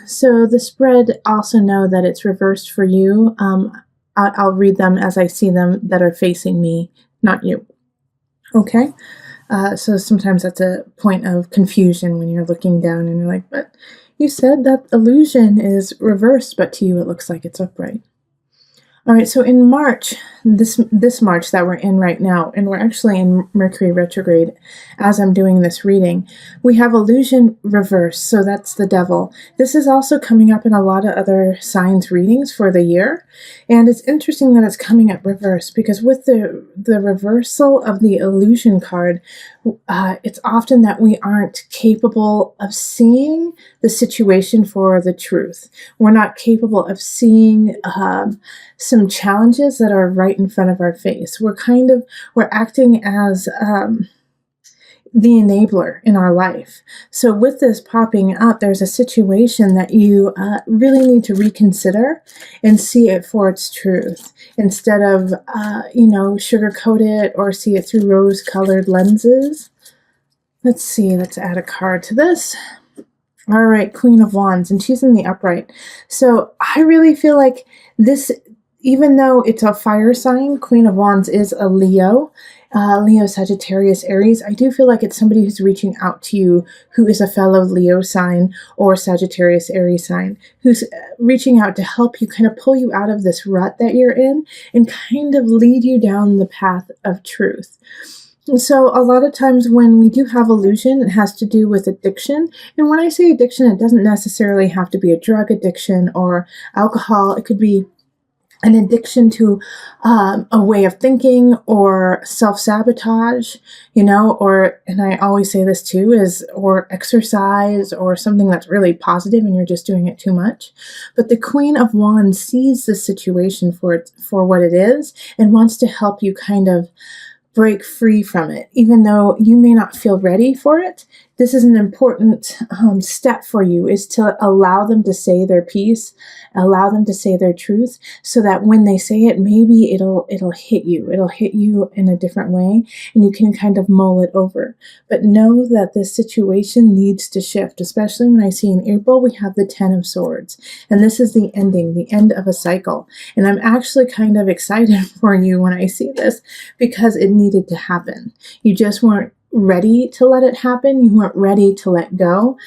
So the spread, also know that it's reversed for you. I'll read them as I see them that are facing me, not you. Okay? So sometimes that's a point of confusion when you're looking down and you're like, but you said that illusion is reversed, but to you it looks like it's upright. All right, so in March, this March that we're in right now, and we're actually in Mercury retrograde as I'm doing this reading, we have illusion reverse, so that's the devil. This is also coming up in a lot of other signs readings for the year, and it's interesting that it's coming up reverse because with the reversal of the illusion card, it's often that we aren't capable of seeing the situation for the truth. We're not capable of seeing some challenges that are right in front of our face. We're acting as the enabler in our life. So with this popping up, there's a situation that you really need to reconsider and see it for its truth instead of, sugarcoat it or see it through rose-colored lenses. Let's see, let's add a card to this. All right, Queen of Wands, and she's in the upright. So I really feel like this, even though it's a fire sign, Queen of Wands is a Leo, Sagittarius, Aries. I do feel like it's somebody who's reaching out to you who is a fellow Leo sign or Sagittarius, Aries sign, who's reaching out to help you, kind of pull you out of this rut that you're in and kind of lead you down the path of truth. So a lot of times when we do have illusion, it has to do with addiction. And when I say addiction, it doesn't necessarily have to be a drug addiction or alcohol. It could be an addiction to a way of thinking or self-sabotage, and I always say this too, or exercise or something that's really positive and you're just doing it too much. But the Queen of Wands sees the situation for what it is and wants to help you kind of break free from it. Even though you may not feel ready for it, this is an important step for you, is to allow them to say their piece, allow them to say their truth, so that when they say it, maybe it'll hit you. It'll hit you in a different way, and you can kind of mull it over. But know that this situation needs to shift, especially when I see in April, we have the 10 of Swords. And this is the end of a cycle. And I'm actually kind of excited for you when I see this, because it needed to happen. You just weren't ready to let it happen. You weren't ready to let go.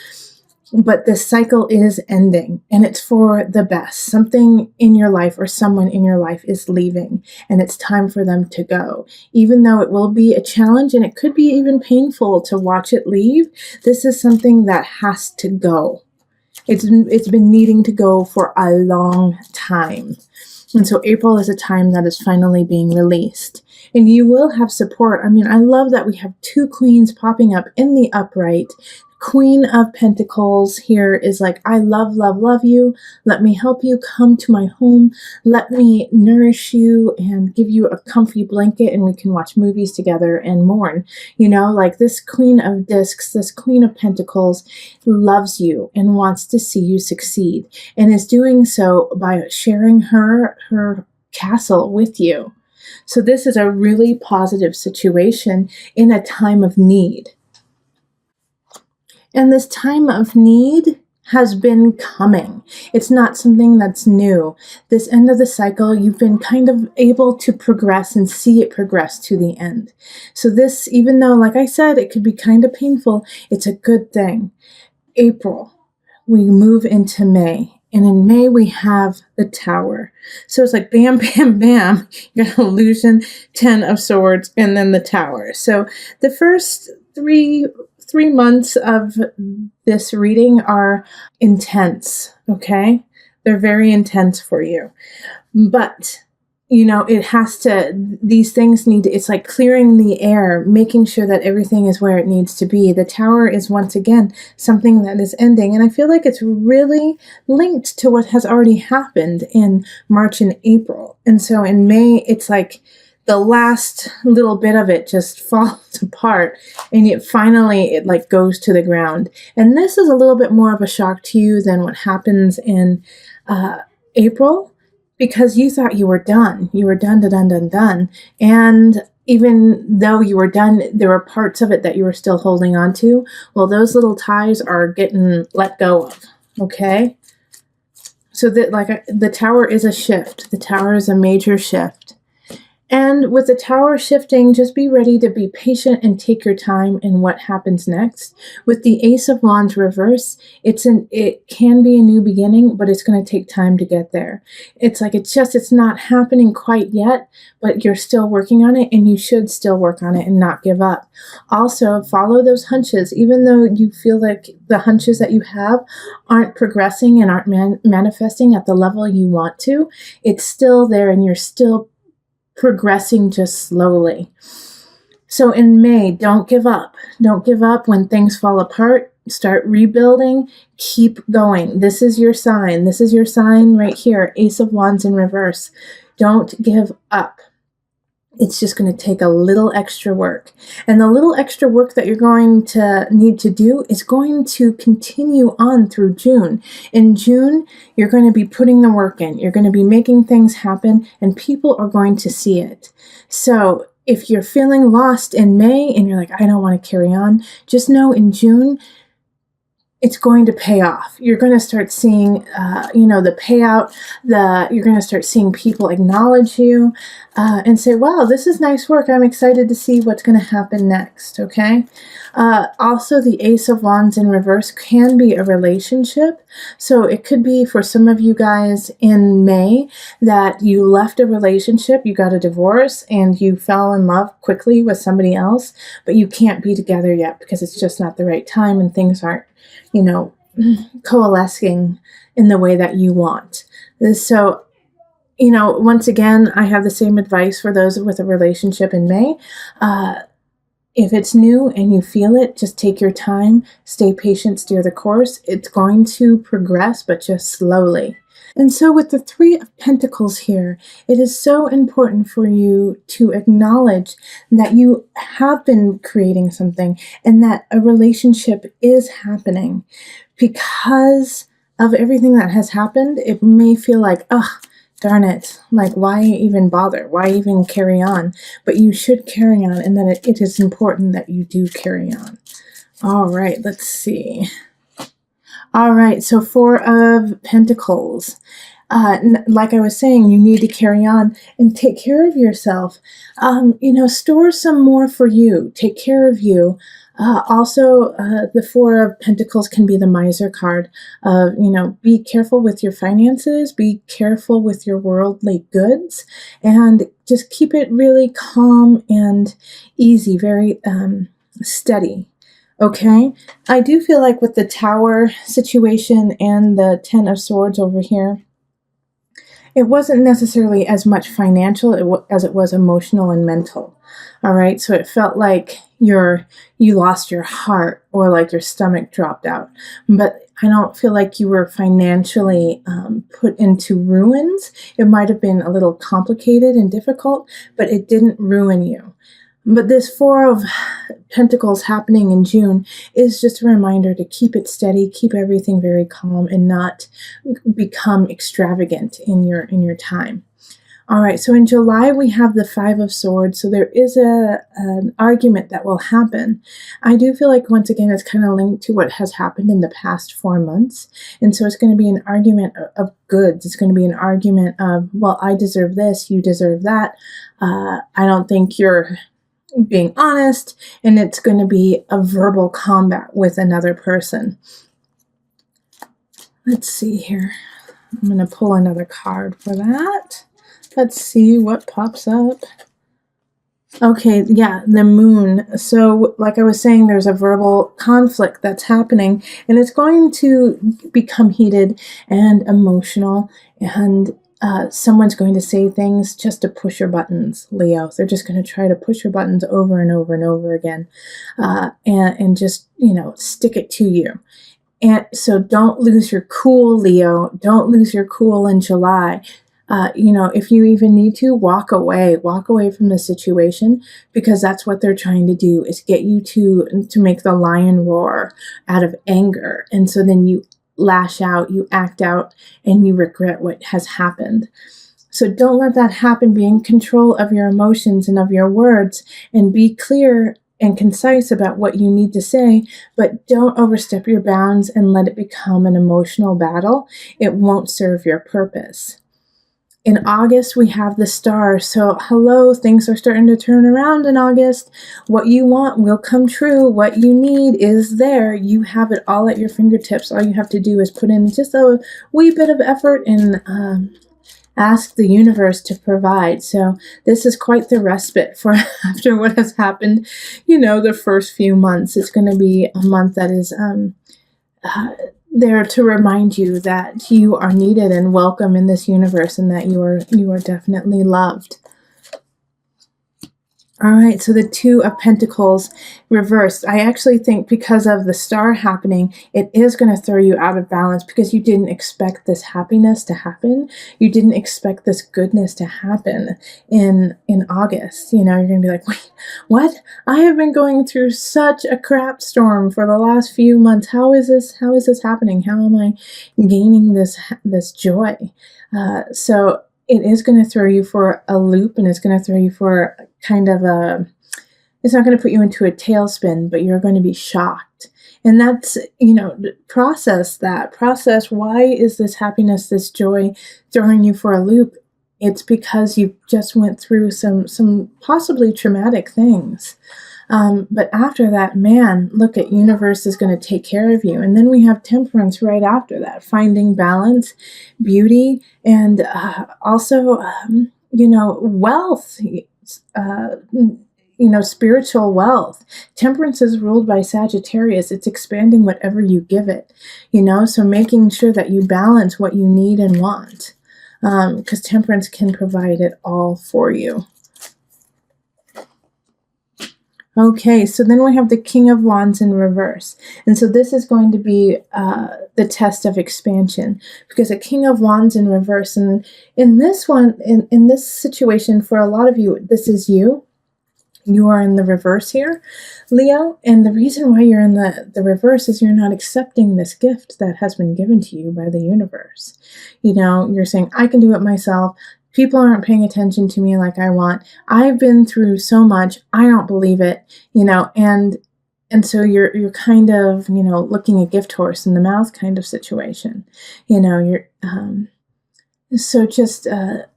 But this cycle is ending, and it's for the best. Something in your life or someone in your life is leaving, and it's time for them to go. Even though it will be a challenge and it could be even painful to watch it leave, this is something that has to go. It's been needing to go for a long time. And so April is a time that is finally being released. And you will have support. I mean, I love that we have two queens popping up in the upright. Queen of Pentacles here is like, I love, love, love you. Let me help you. Come to my home. Let me nourish you and give you a comfy blanket, and we can watch movies together and mourn. Like this Queen of Discs, this Queen of Pentacles loves you and wants to see you succeed, and is doing so by sharing her castle with you. So this is a really positive situation in a time of need. And this time of need has been coming. It's not something that's new. This end of the cycle, you've been kind of able to progress and see it progress to the end. So this, even though, like I said, it could be kind of painful, it's a good thing. April, we move into May. And in May, we have the Tower. So it's like bam, bam, bam. You got illusion, 10 of Swords, and then the Tower. So the first three months of this reading are intense, okay? They're very intense for you. But these things it's like clearing the air, making sure that everything is where it needs to be. The Tower is once again something that is ending. And I feel like it's really linked to what has already happened in March and April. And so in May, it's like the last little bit of it just falls apart, and it like goes to the ground. And this is a little bit more of a shock to you than what happens in April, because you thought you were done. You were done. And even though you were done, there were parts of it that you were still holding on to. Well, those little ties are getting let go of. Okay? So that the Tower is a shift. The Tower is a major shift. And with the Tower shifting, just be ready to be patient and take your time in what happens next. With the Ace of Wands reverse, it can be a new beginning, but it's going to take time to get there. It's not happening quite yet, but you're still working on it, and you should still work on it and not give up. Also, follow those hunches. Even though you feel like the hunches that you have aren't progressing and aren't manifesting at the level you want to, it's still there, and you're still progressing just slowly. So in May, don't give up. Don't give up when things fall apart. Start rebuilding. Keep going. This is your sign. This is your sign right here. Ace of Wands in reverse. Don't give up. It's just going to take a little extra work. And the little extra work that you're going to need to do is going to continue on through June. In June, you're going to be putting the work in. You're going to be making things happen, and people are going to see it. So if you're feeling lost in May and you're like, I don't want to carry on, just know in June, it's going to pay off. You're going to start seeing, the payout. You're going to start seeing people acknowledge you and say, wow, this is nice work. I'm excited to see what's going to happen next, okay? Also, the Ace of Wands in reverse can be a relationship. So it could be for some of you guys in May that you left a relationship, you got a divorce, and you fell in love quickly with somebody else, but you can't be together yet because it's just not the right time and things aren't coalescing in the way that you want. So, once again, I have the same advice for those with a relationship in May. If it's new and you feel it, just take your time, stay patient, steer the course. It's going to progress, but just slowly. And so with the Three of Pentacles here, it is so important for you to acknowledge that you have been creating something and that a relationship is happening. Because of everything that has happened, it may feel like, oh, darn it, like why even bother? Why even carry on? But you should carry on, and that it is important that you do carry on. All right, let's see. All right, so Four of Pentacles. Like I was saying, you need to carry on and take care of yourself. Store some more for you. Take care of you. Also, the Four of Pentacles can be the miser card of, be careful with your finances, be careful with your worldly goods, and just keep it really calm and easy, very steady. Okay, I do feel like with the Tower situation and the Ten of Swords over here, it wasn't necessarily as much financial as it was emotional and mental. All right, so it felt like you lost your heart or like your stomach dropped out. But I don't feel like you were financially put into ruins. It might have been a little complicated and difficult, but it didn't ruin you. But this Four of Pentacles happening in June is just a reminder to keep it steady, keep everything very calm, and not become extravagant in your time. All right, so in July, we have the Five of Swords, so there is an argument that will happen. I do feel like, once again, it's kind of linked to what has happened in the past 4 months, and so it's going to be an argument of goods. It's going to be an argument of, well, I deserve this, you deserve that. I don't think you're being honest, and it's going to be a verbal combat with another person. Let's see here. I'm going to pull another card for that. Let's see what pops up. Okay, yeah, the Moon. So, like I was saying, there's a verbal conflict that's happening, and it's going to become heated and emotional, and someone's going to say things just to push your buttons, Leo. They're just going to try to push your buttons over and over and over again, and just, stick it to you. And so don't lose your cool, Leo. Don't lose your cool in July. If you even need to, walk away from the situation, because that's what they're trying to do, is get you to make the lion roar out of anger. And so then you lash out, you act out, and you regret what has happened. So don't let that happen. Be in control of your emotions and of your words, and be clear and concise about what you need to say, but don't overstep your bounds and let it become an emotional battle. It won't serve your purpose. In August, we have the star. So, hello, things are starting to turn around in August. What you want will come true. What you need is there. You have it all at your fingertips. All you have to do is put in just a wee bit of effort and ask the universe to provide. So this is quite the respite for after what has happened, the first few months. It's going to be a month that is there to remind you that you are needed and welcome in this universe, and that you are definitely loved. All right, so the Two of Pentacles reversed. I actually think because of the star happening, it is going to throw you out of balance because you didn't expect this happiness to happen. You didn't expect this goodness to happen in August. You're going to be like, wait, what? I have been going through such a crap storm for the last few months. How is this happening? How am I gaining this joy? So it is going to throw you for a loop, and it's going to throw you for kind of it's not going to put you into a tailspin, but you're going to be shocked. And that's, process. Why is this happiness, this joy throwing you for a loop? It's because you just went through some possibly traumatic things. But after that, man, look at universe is going to take care of you. And then we have Temperance right after that, finding balance, beauty, and also, wealth, spiritual wealth. Temperance is ruled by Sagittarius. It's expanding whatever you give it, so making sure that you balance what you need and want, because Temperance can provide it all for you. Okay, so then we have the King of Wands in reverse. And so this is going to be the test of expansion, because a King of Wands in reverse. And in this one, in this situation, for a lot of you, this is you. You are in the reverse here, Leo. And the reason why you're in the reverse is you're not accepting this gift that has been given to you by the universe. You're saying, I can do it myself. People aren't paying attention to me like I want. I've been through so much. I don't believe it, and so you're kind of, looking a gift horse in the mouth kind of situation. So just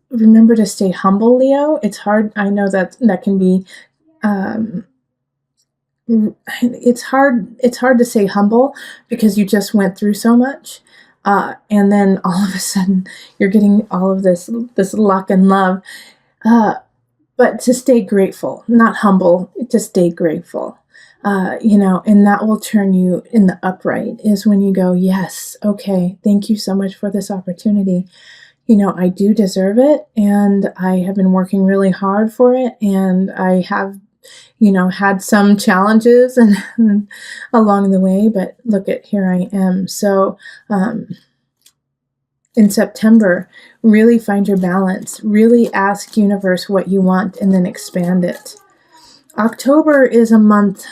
remember to stay humble, Leo. It's hard. I know that can be, it's hard to stay humble because you just went through so much. And then all of a sudden you're getting all of this luck and love. But to stay grateful, not humble, to stay grateful, and that will turn you in the upright, is when you go, yes, okay, thank you so much for this opportunity. I do deserve it, and I have been working really hard for it, and I have had some challenges and along the way, but look at, here I am. So, in September, really find your balance, really ask universe what you want, and then expand it. October is a month,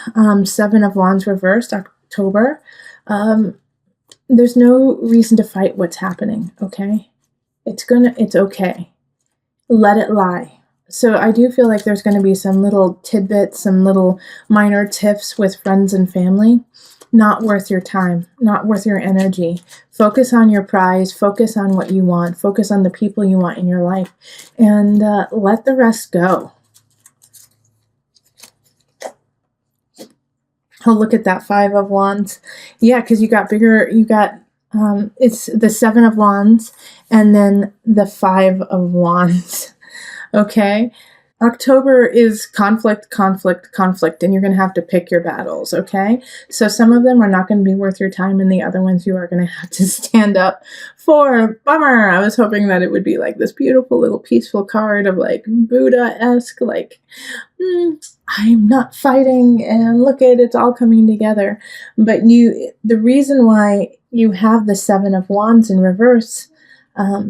Seven of Wands reversed, October. There's no reason to fight what's happening. Okay. It's okay. Let it lie. So I do feel like there's going to be some little tidbits, some little minor tiffs with friends and family. Not worth your time, not worth your energy. Focus on your prize, focus on what you want, focus on the people you want in your life, and let the rest go. Oh, look at that Five of Wands. Yeah, because you got it's the Seven of Wands and then the Five of Wands. Okay. October is conflict, and you're going to have to pick your battles, okay? So some of them are not going to be worth your time, and the other ones you are going to have to stand up for. Bummer! I was hoping that it would be like this beautiful little peaceful card of like Buddha-esque, like, I'm not fighting, and look at it's all coming together. But the reason why you have the Seven of Wands in reverse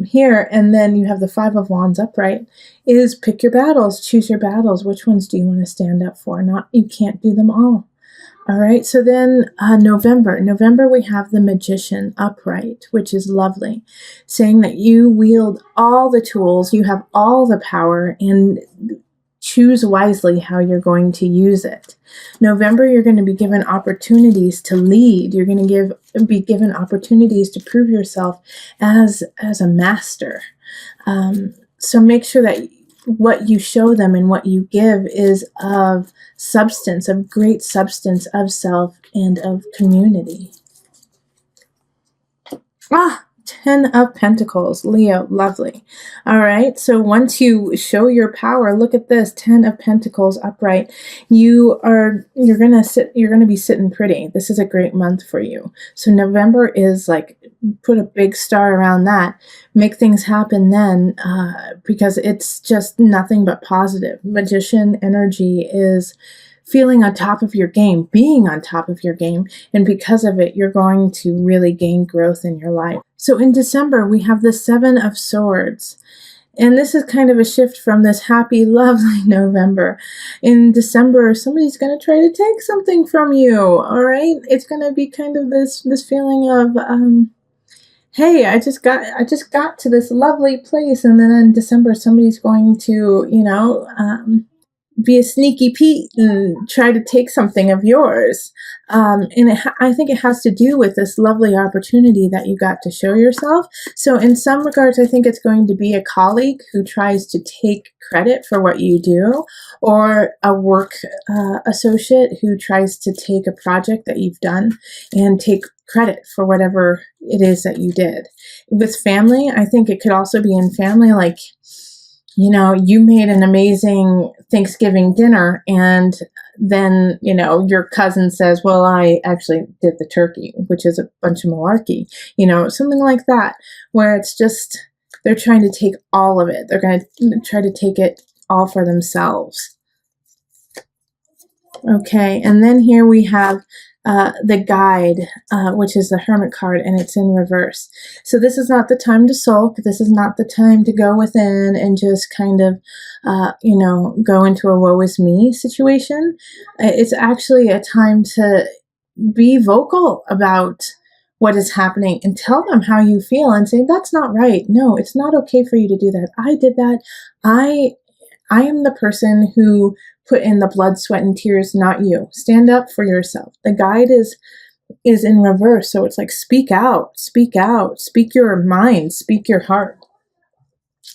here, and then you have the Five of Wands upright, is pick your battles, choose your battles. Which ones do you want to stand up for? You can't do them all. All right, so then November we have the Magician upright, which is lovely, saying that you wield all the tools, you have all the power, and choose wisely how you're going to use it. November, you're going to be given opportunities to lead. You're going to be given opportunities to prove yourself as a master. So make sure that what you show them and what you give is of substance, of great substance, of self and of community. 10 of Pentacles, Leo, lovely. All right, so once you show your power, look at this, 10 of Pentacles upright. You're gonna be sitting pretty. This is a great month for you. So November is like, put a big star around that. Make things happen then, because it's just nothing but positive. Magician energy is feeling on top of your game, being on top of your game, and because of it, you're going to really gain growth in your life. So in December, we have the 7 of Swords. And this is kind of a shift from this happy, lovely November. In December, somebody's going to try to take something from you, all right? It's going to be kind of this feeling of, hey, I just got to this lovely place, and then in December, somebody's going to, be a sneaky Pete and try to take something of yours. I think it has to do with this lovely opportunity that you got to show yourself. So in some regards, I think it's going to be a colleague who tries to take credit for what you do, or a work associate who tries to take a project that you've done and take credit for whatever it is that you did. With family, I think it could also be in family, like, you made an amazing Thanksgiving dinner, and then, your cousin says, well, I actually did the turkey, which is a bunch of malarkey, something like that, where it's just, they're trying to take all of it. They're going to try to take it all for themselves. Okay, and then here we have the Guide, which is the Hermit card, and it's in reverse. So this is not the time to sulk. This is not the time to go within and just kind of, go into a woe is me situation. It's actually a time to be vocal about what is happening and tell them how you feel and say, that's not right. No, it's not okay for you to do that. I did that. I am the person who put in the blood, sweat, and tears, not you. Stand up for yourself. The Guide is in reverse, so it's like, speak out, speak your mind, speak your heart.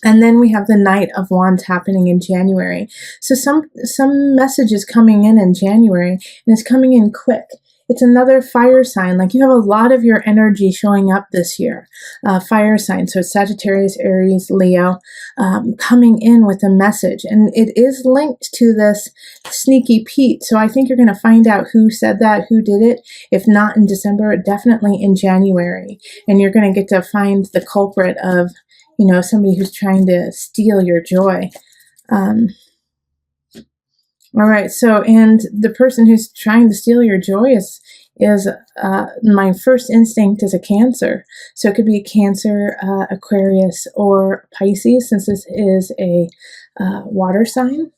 And then we have the Knight of Wands happening in January. So some message is coming in January, and it's coming in quick. It's another fire sign. Like, you have a lot of your energy showing up this year. Fire sign. So it's Sagittarius, Aries, Leo, coming in with a message. And it is linked to this sneaky Pete. So I think you're going to find out who said that, who did it. If not in December, definitely in January. And you're going to get to find the culprit of, somebody who's trying to steal your joy. All right, so, and the person who's trying to steal your joy is my first instinct is a Cancer. So it could be a Cancer, Aquarius, or Pisces, since this is a water sign.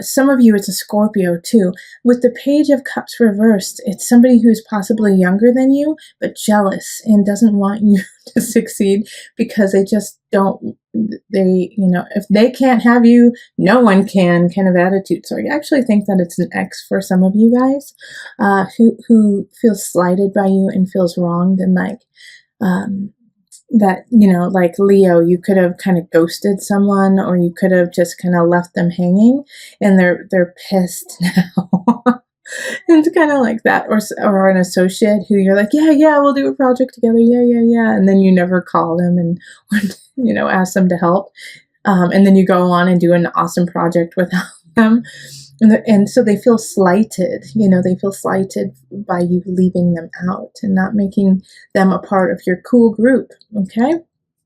Some of you, it's a Scorpio too. With the Page of Cups reversed, it's somebody who's possibly younger than you, but jealous and doesn't want you to succeed because they just don't, if they can't have you, no one can kind of attitude. So I actually think that it's an ex for some of you guys, who feels slighted by you and feels wronged, and like, that, like Leo, you could have kind of ghosted someone, or you could have just kind of left them hanging, and they're pissed now. It's kind of like that. Or an associate who you're like, yeah, we'll do a project together. Yeah. And then you never call them and, ask them to help. And then you go on and do an awesome project without them. And so they feel slighted, they feel slighted by you leaving them out and not making them a part of your cool group. Okay.